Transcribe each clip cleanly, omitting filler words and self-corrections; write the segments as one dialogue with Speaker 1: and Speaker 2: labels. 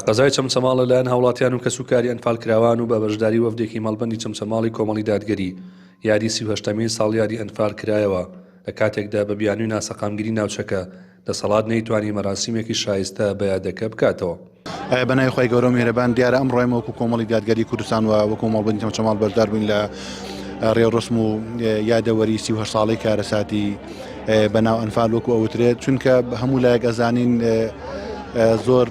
Speaker 1: قەزای چەمچەماڵ لەلایەن هاوڵاتیان و کەسوکاری ئەنفالکراوان و بە بەشداری وەفدێکی مەڵبەندی چەمچەماڵی کۆمەڵی دادگەری یاری 38مین ساڵیادی ئەنفال کرایەوە لە کاتێکدا بە بیانووی ناسەقامگیری ناوچەکە دەسەڵات نەیتوانی مەراسیمێکی شایستە بە یادەکە بکاتەوە.
Speaker 2: بەنای خۆی گەورە و میهرەبان دیارە ئەم ڕۆیمە وەکو کۆمەڵی دادگەری کوردستان و وەکو مەڵبەندی چەمچەماڵ بەشدار بووین لە ڕێوڕسم و یادەوەری 38 ساڵی کارەساتی بەناو ئەنفال وەکو ئەوترێت، چونکە هەموو لایەک ئەزانین زۆر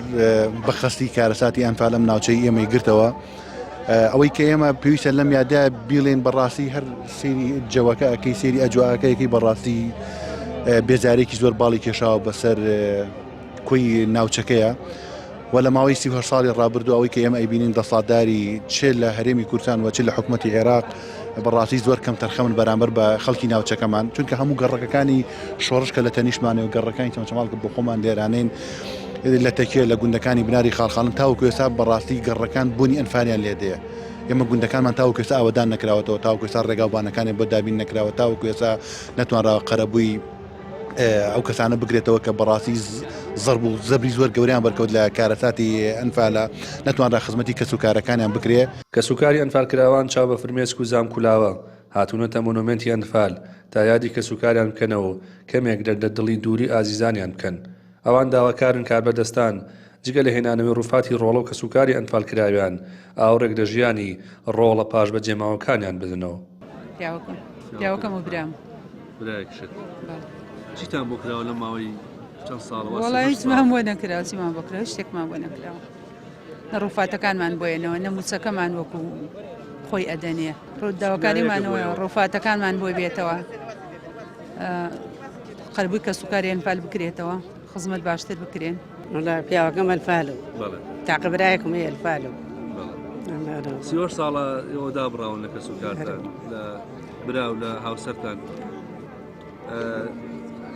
Speaker 2: بەخەستی کارەساتی ئەنفال ئەم ناوچەی ئێمەی گرتەوە. ئەوەی کە ئێمە پێویستە لەم یادا بیڵێن بەڕاستی هەر سێری جەوەکە ئەەکەی سێری ئەجواکەیەکی بەڕاستی بێزارێکی زۆر باڵی کێشاوە بەسەر کۆی ناوچەکەیە و لە ماوەی 38 ساڵی ڕابردوو ئەوەی کە ئێمە ئەیبینین دەسەڵاتداری چێ لە هەرێمی کوردستان و چ لە حکوومەتی عێراق بەڕاستی زۆر کەم تەرخەمن بەرامبەر بە خەڵکی ناوچەکەمان، چونکە هەموو گەڕەکەەکانی شۆڕشکە لە تەنیشمانێ و گەڕەکانی چەمچەماڵ بۆ خۆمان لێرانین لە تەکیە لە گوندەکانی بناری خاڵخاڵن تاوەکو ئێستا بەڕاستی گەڕەکان بوونی ئەنفاریان لێدەیە. ئێمە گوندەکانمان تاوەکو ئێستا ئاوەدان نەکراوەتەوە، تاوەکو ئێستا ڕێگاوبانەکانی بۆ دابین نەکراوە، تاوەکو ئێستا نەتوانراوە قەرەبووی ئەو کەسانە بگرێتەوە کە بەڕاستی زەرب و زەبری زۆر گەوریان بەرکەوت لە کارەساتی ئەنفالە نەتوانرا خزمەتی کەسوکارەکانیان بکرێ.
Speaker 1: کەسوکاری ئەنفالکراوان چاو بە فرمێسک و زامکولاوە هاتوونەتە مۆنومنتی ئەنفال تا یادی کەسوکاریان بکەنەوە کەمێک لە دڵی دووری ئازیزانیان بکەن. ئەوان داواکارن کاربەدەستان جگە لە هێنانەوەی ڕووفاتی ڕۆڵە و کەسوکاری ئەنفالکراویان ئاوڕێک لە ژیانی ڕۆڵە پاش بە جێماوەکانیان بدنەوە.
Speaker 3: پیاوەکەم و برام
Speaker 1: چیتان بۆ کراوە لە ماوەی چەند ساڵ؟
Speaker 3: وەڵای هیچمان بۆ نەکراوە، چیمان بۆ کراوە، شتێکمان بۆ نەکراوە. نە ڕووفاتەکانمان بۆیەنەوە، نەموچەکەمان وەکو خۆی ئەدەنێ، ڕووداوەکانیمانەوە ڕووفاتەکانمان بۆی بێتەوە، قەربووی کەسوکاری ئەنفال بکرێتەوە، خزمەت باشتر بکرێن.
Speaker 4: پیاوەکەم ئەنفالە تاقیبرایەکم هەیە ئەنفالە.
Speaker 1: 38 ساڵە ئێوە دابڕاون لە کەسوکارتان لە برا و لە هاوسەرتان.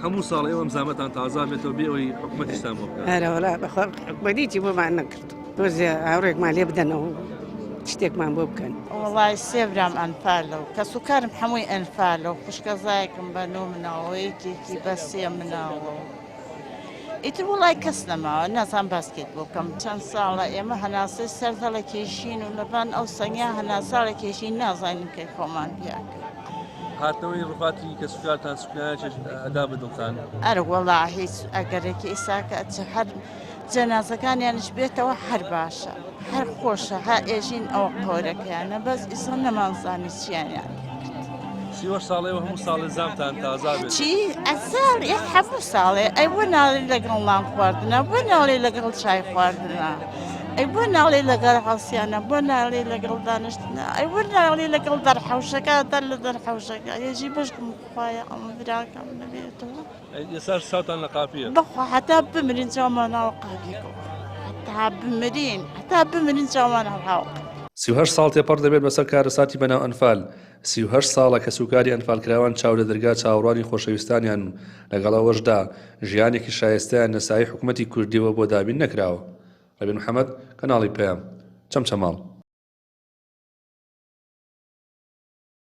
Speaker 1: هەموو ساڵ ئێوەم زامەتان تازا بێتەوە بێ ئەوەی حکومەتیشتان بۆ بکات.
Speaker 4: هەرەوەڵا بەخۆ حکومەتیی بۆمان نەکرد، دۆزیە هاوڕێکمان لێ بدەنەوە شتێکمان بۆ بکەن.
Speaker 5: وڵای سێبرام ئەنفالە و کەسوکارم هەمووی ئەنفالە و خوشکەزایەکم بەنۆ مناوەیەکێکی بە سێ مناوە ئیتر وڵای کەس نەماوە نازان باسکێت بۆ بکەم. چەند ساڵە ئێمە هەناسەی سەردەڵە کێشین و لەبان ئەو سەنگیا هەناساڵە کێشین نازانین کەی خۆمان بیاکەین.
Speaker 1: هاتنەوەی ڕووفاتی کەسوکارتان سوکنایەکیش ئەدا بەدڵتان؟
Speaker 5: ئەرە وەڵا هیچ ئەگەرێکی ئێساکە هەر جەنازەکانیانش بێتەوە هەر باشە، هەر خۆشە، ها ئێژین ئەو قۆرەکەیانە بەس ئیسا نەمانزانی چیانیان.
Speaker 1: 38 ساڵەوە هەموو ساڵی زامتان تازا بێت.
Speaker 5: چی؟ ئەساڵ هەموو ساڵێ ئەی بۆ ناڵی لەگەڵ نان خواردنە، بۆ ناڵی لەگەڵ چای خواردنە، ئەی بۆ ناڵی لەگەڵ هەڵسیانە، بۆ ناڵی لەگەڵ دانیشتنە، ئەی بۆ ناڵی لەگەڵ دەرحەوشەکە دەر لە دەرحەوشەکە ئێژی بەشکم خوایە ئەم براکەم نەبێتەوە.
Speaker 1: ئێستا ساوتان لە قاپیە؟
Speaker 5: بەخوا هەتا بمرین چاومانەوە قاپیکەوە، هەتا بمرین چاومانەوە هاوق.
Speaker 1: 38 ساڵ تێپەڕ دەبێت بەسەر کارەساتی بەناو ئەنفال. 38 ساڵە کەسوکاری ئەنفالکراوان چاو لە دەرگا چاوەڕوانی خۆشەویستانیان لەگەڵەوەشدا ژیانێکی شایستەیان لە سایەی حکوومەتی کوردیەوە بۆ دابین نەکراوە. ڕەبین محەممەد، کەناڵی پەیام، چەمچەماڵ.